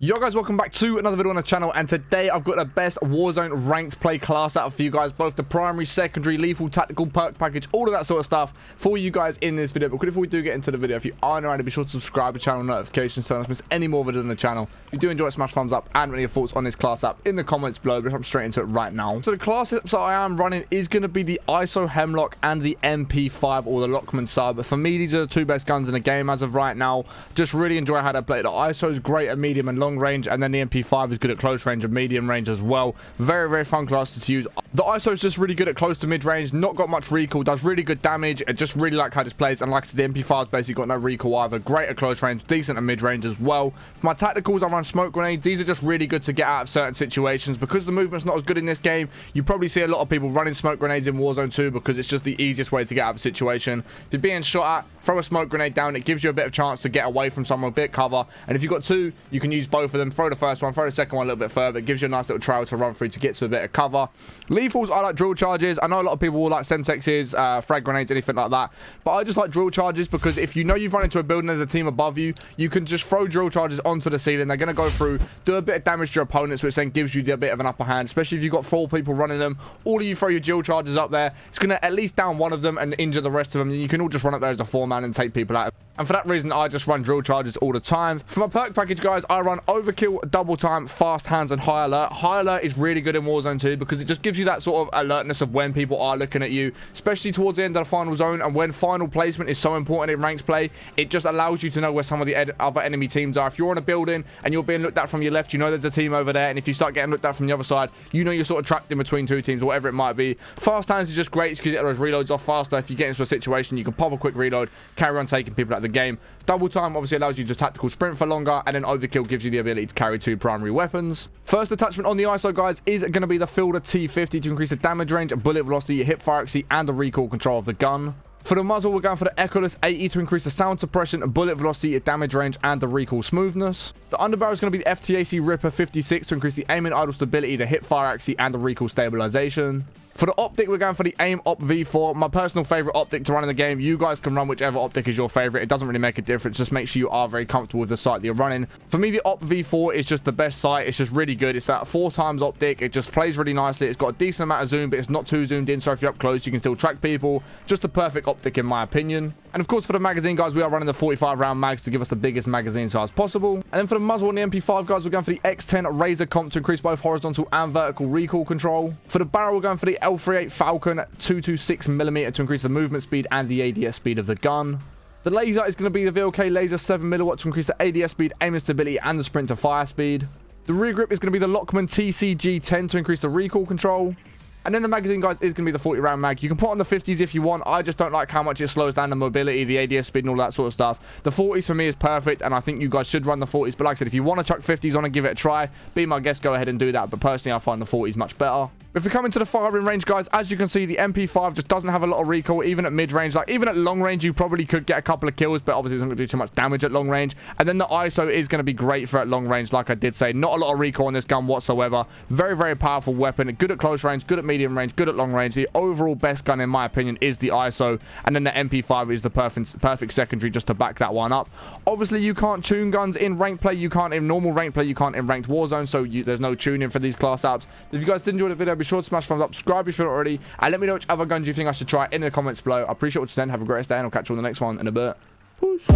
Yo guys, welcome back to another video on the channel, and today I've got the best Warzone ranked play class out for you guys, both the primary, secondary, lethal, tactical, perk package, all of that sort of stuff for you guys in this video. But before we do get into the video, if you aren't already, be sure to subscribe to channel notifications so you don't miss any more videos on the channel. If you do enjoy it, smash thumbs up and any thoughts on this class app in the comments below. But I'm straight into it right now. So the class that I am running is going to be the ISO Hemlock and the MP5 or the Lockman sub. For me, these are the two best guns in the game as of right now. Just really enjoy how they play. The ISO is great at medium and long range, and then the MP5 is good at close range and medium range as well. Very, very fun class to use. The ISO is just really good at close to mid range, not got much recoil, does really good damage. I just really like how this plays, and like I said, the MP5's basically got no recoil either. Great at close range, decent at mid range as well. For my tacticals, I run smoke grenades. These are just really good to get out of certain situations. Because the movement's not as good in this game, you probably see a lot of people running smoke grenades in Warzone 2 because it's just the easiest way to get out of a situation. If you're being shot at, throw a smoke grenade down. It gives you a bit of chance to get away from someone, a bit cover. And if you've got two, you can use both of them. Throw the first one, throw the second one a little bit further. It gives you a nice little trail to run through to get to a bit of cover. Lethals, I like drill charges. I know a lot of people will like semtexes, frag grenades, anything like that. But I just like drill charges because if you know you've run into a building, there's a team above you, you can just throw drill charges onto the ceiling. They're going to go through, do a bit of damage to your opponents, which then gives you a bit of an upper hand, especially if you've got 4 people running them. All of you throw your drill charges up there. It's going to at least down one of them and injure the rest of them. You can all just run up there as a 4-man and take people out. And for that reason, I just run drill charges all the time. For my perk package, guys, I run overkill, double time, fast hands, and high alert. High alert is really good in Warzone 2 because it just gives you that sort of alertness of when people are looking at you, especially towards the end of the final zone. And when final placement is so important in ranked play, it just allows you to know where some of the other enemy teams are. If you're in a building and you're being looked at from your left, you know there's a team over there. And if you start getting looked at from the other side, you know you're sort of trapped in between two teams or whatever it might be. Fast hands is just great because you get those reloads off faster. If you get into a situation, you can pop a quick reload, carry on taking people out of the game. Double time obviously allows you to tactical sprint for longer, and then overkill gives you the ability to carry 2 primary weapons. First attachment on the ISO, guys, is going to be the Fielder T50 to increase the damage range, bullet velocity, hip fire accuracy, and the recoil control of the gun. For the muzzle, we're going for the Echoless 80 to increase the sound suppression, bullet velocity, damage range, and the recoil smoothness. The underbarrel is going to be the FTAC Ripper 56 to increase the aim and idle stability, the hip fire accuracy, and the recoil stabilization. For the optic, we're going for the Aim Op V4, my personal favorite optic to run in the game. You guys can run whichever optic is your favorite. It doesn't really make a difference. Just make sure you are very comfortable with the sight that you're running. For me, the Op V4 is just the best sight. It's just really good. It's that 4x optic. It just plays really nicely. It's got a decent amount of zoom, but it's not too zoomed in. So if you're up close, you can still track people. Just a perfect optic in my opinion. And of course, for the magazine, guys, we are running the 45 round mags to give us the biggest magazine size possible. And then for the muzzle on the MP5, guys, we're going for the X10 Razor Comp to increase both horizontal and vertical recoil control. For the barrel, we're going for the L38 Falcon 226mm to increase the movement speed and the ADS speed of the gun. The laser is going to be the VLK Laser 7mm to increase the ADS speed, aim and stability, and the sprint to fire speed. The rear grip is going to be the Lockman TCG10 to increase the recoil control. And then the magazine, guys, is going to be the 40 round mag. You can put on the 50s if you want. I just don't like how much it slows down the mobility, the ADS speed, and all that sort of stuff. The 40s for me is perfect, and I think you guys should run the 40s. But like I said, if you want to chuck 50s on and give it a try, be my guest, go ahead and do that. But personally, I find the 40s much better. If we come into the firing range, guys, as you can see, the MP5 just doesn't have a lot of recoil, even at mid-range. Like, even at long range, you probably could get a couple of kills, but obviously it's not going to do too much damage at long range. And then the ISO is going to be great for at long range, like I did say. Not a lot of recoil on this gun whatsoever. Very, very powerful weapon. Good at close range, good at medium range, good at long range. The overall best gun, in my opinion, is the ISO. And then the MP5 is the perfect secondary just to back that one up. Obviously, you can't tune guns in ranked play. You can't in normal ranked play. You can't in ranked Warzone, so there's no tuning for these class apps. If you guys did enjoy the video, be sure to smash thumbs up. Subscribe if you're not already, and let me know which other guns you think I should try in the comments below. I appreciate what you said. Have a great day, and I'll catch you on the next one in a bit. Peace.